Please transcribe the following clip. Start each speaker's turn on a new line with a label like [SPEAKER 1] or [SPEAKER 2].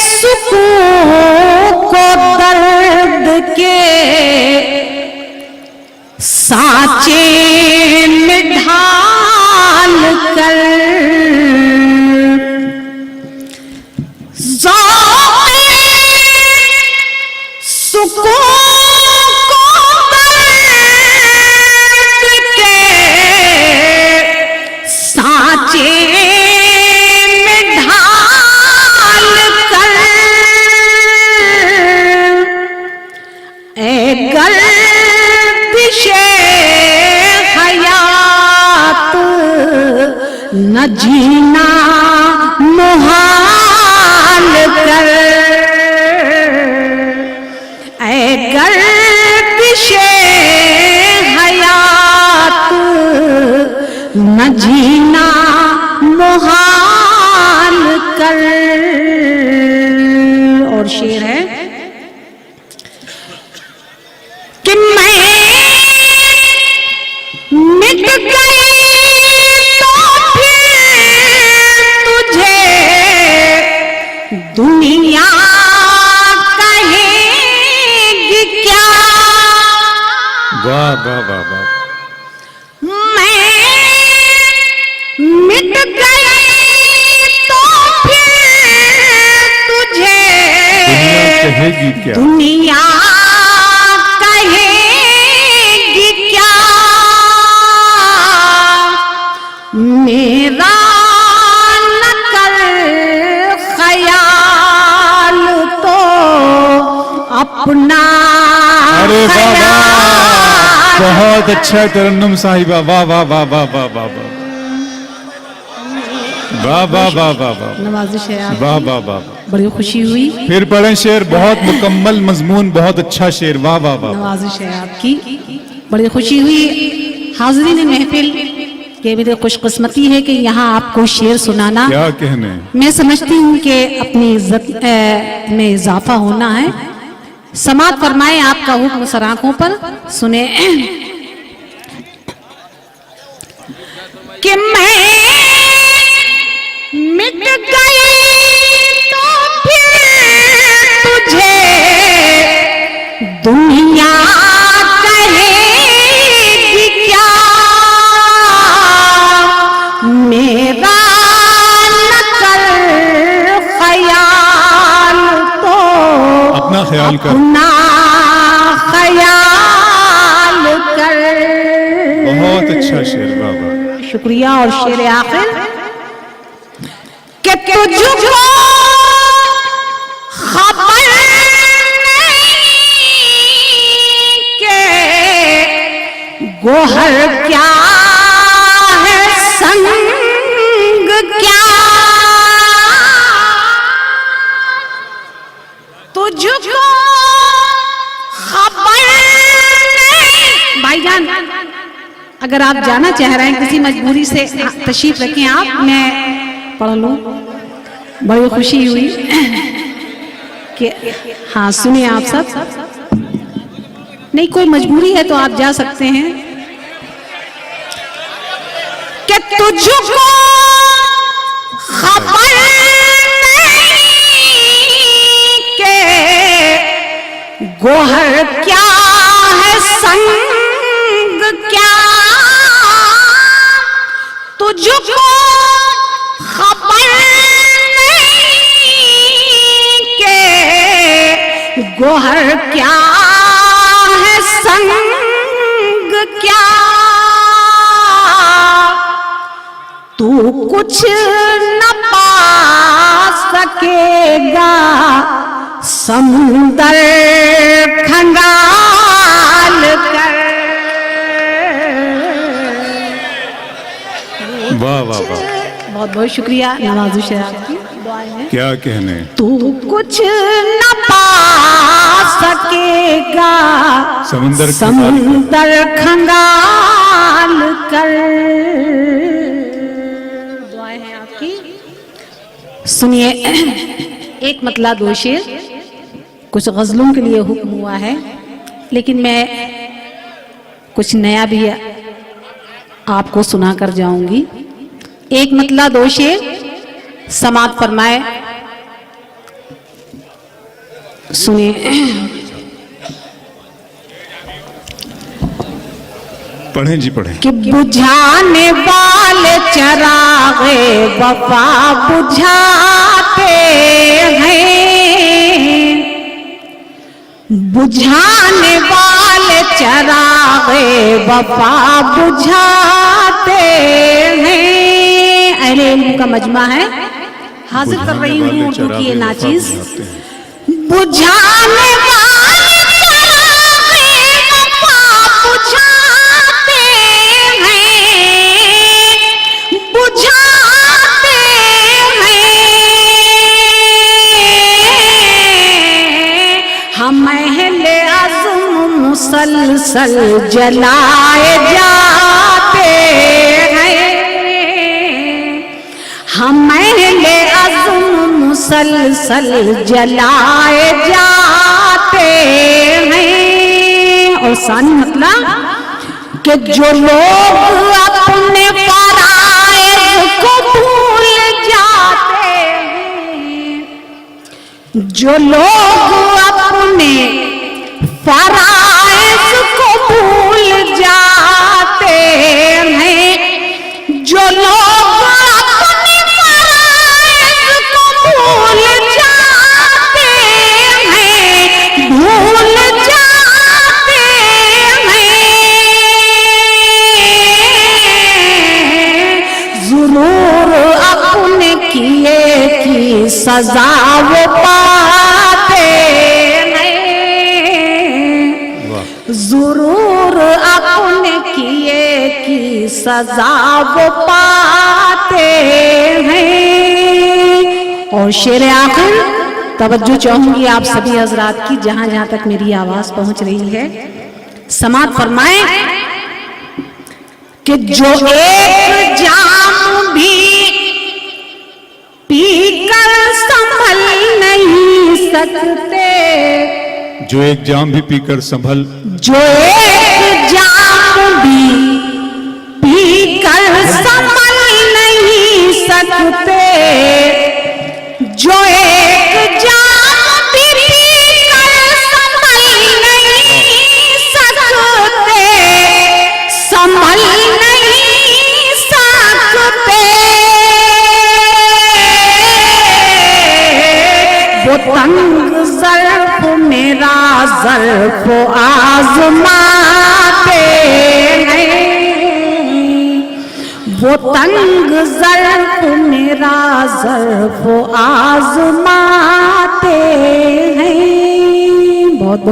[SPEAKER 1] सुकून को दर्द के सांचे में ढाल कर सुकून को दर्द के सांचे न जीना मुहाल कर, ऐ गर्दिशे हयात न जीना मुहाल कर। और शेर है कि मैं मिट गई दुनिया कहेगी क्या।
[SPEAKER 2] वाह वाह वाह वाह।
[SPEAKER 1] मैं मिट गई तो फिर तुझे
[SPEAKER 2] दुनिया कहेगी क्या,
[SPEAKER 1] दुनिया कहेगी क्या। मेरा अपना।
[SPEAKER 2] अरे वाह वाह, बहुत अच्छा तरन्नुम साहिबा, वाह वाह वाह वाह वाह वाह वाह वाह वाह वाह वाह।
[SPEAKER 1] नवाजिश है आप,
[SPEAKER 2] वाह वाह वाह,
[SPEAKER 1] बड़ी खुशी हुई।
[SPEAKER 2] फिर पढ़ें शेर, बहुत मुकम्मल मजमून, बहुत अच्छा शेर, वाह वाह वाह।
[SPEAKER 1] नवाजिश है आपकी, बड़ी खुशी हुई। हाज़रीन महफिल के मेरी खुशकिस्मती है कि यहाँ आपको शेर सुनाना,
[SPEAKER 2] क्या कहने।
[SPEAKER 1] मैं समझती हूँ कि अपनी इज्जत में इजाफा होना है। समात फरमाए आपका हुक्म सर आंखों पर सुने कि मैं मिट गई तो फिर तुझे दुनिया कहेगी क्या। मेरा नकल ख्याल तो
[SPEAKER 2] अपना ख्याल कर,
[SPEAKER 1] अपना ख्याल कर।
[SPEAKER 2] बहुत अच्छा शेर, वाह वाह।
[SPEAKER 1] शुक्रिया। और शेर आखिर कि तुझको खबर नहीं के गोहर क्या है संग क्या। तुझको खबर नहीं। भाईजान अगर आप जाना चाह रहे हैं, किसी मजबूरी से तशरीफ रखें आप, मैं पढ़ लूं। बड़ी खुशी हुई कि हाँ सुनिए आप सब। नहीं कोई मजबूरी है तो आप जा सकते हैं। कि तुझको खबर गोहर क्या है संग क्या। तुझको खबर नहीं के गोहर क्या है संग क्या। तू कुछ न पा सकेगा समुंदर खंगाल कर।
[SPEAKER 2] वाह वाह वाह,
[SPEAKER 1] बहुत बहुत शुक्रिया। नवाजिश है आपकी, दुआएं हैं।
[SPEAKER 2] क्या कहने।
[SPEAKER 1] तू कुछ न पा सकेगा समुंदर खंगाल कर। दुआएं हैं आपकी, सुनिए। एक मतला दो शेर, कुछ गजलों के लिए हुक्म हुआ है, लेकिन मैं कुछ नया भी आपको सुना कर जाऊंगी। एक मतला दो शेर समात फरमाए। सुनिए।
[SPEAKER 2] पढ़ें जी पढ़ें।
[SPEAKER 1] कि बुझाने वाले चरागे वफा बुझाते हैं, बुझाने वाले चरागे वफा बुझाते हैं। अहले इल्म का मजमा है, हाजिर कर रही हूँ उर्दू की ये नाचीज। बुझाने वाले चरागे वफा बुझाते हैं, बुझाते हैं। हम अहले अज़्म मुसलसल जलाए जाते हैं, हम अहले अज़्म मुसलसल जलाए जाते हैं। और सानी मतलब कि जो लोग अपने फराइज़ को भूल जाते हैं, जो लोग अपने फराइज़ को भूल जाते हैं, जो लोग अपने फराइज़ को भूल जाते हैं, भूल जाते हैं, ज़रूर अपने किए की सजा वो पाते हैं, ज़रूर अपने किए की सजा वो पाते हैं। और शेर आखिर तवज्जो चाहूंगी आप सभी हजरात की, जहां जहां तक मेरी आवाज पहुंच रही है, समात फरमाएं कि जो एक जाम भी पीकर संभल नहीं सकते,
[SPEAKER 2] जो एक जाम भी पीकर संभल,
[SPEAKER 1] जो एक जाम भी पीकर संभल नहीं सकते, जो एक जाम भी पीकर संभल नहीं सकते, संभल नहीं सकते, वो तंग ज़र्फ़ मेरा ज़र्फ़ आज़माते हैं, वो तंग ज़र्फ़ मेरा ज़र्फ़ आज़माते हैं। बहुत बहुत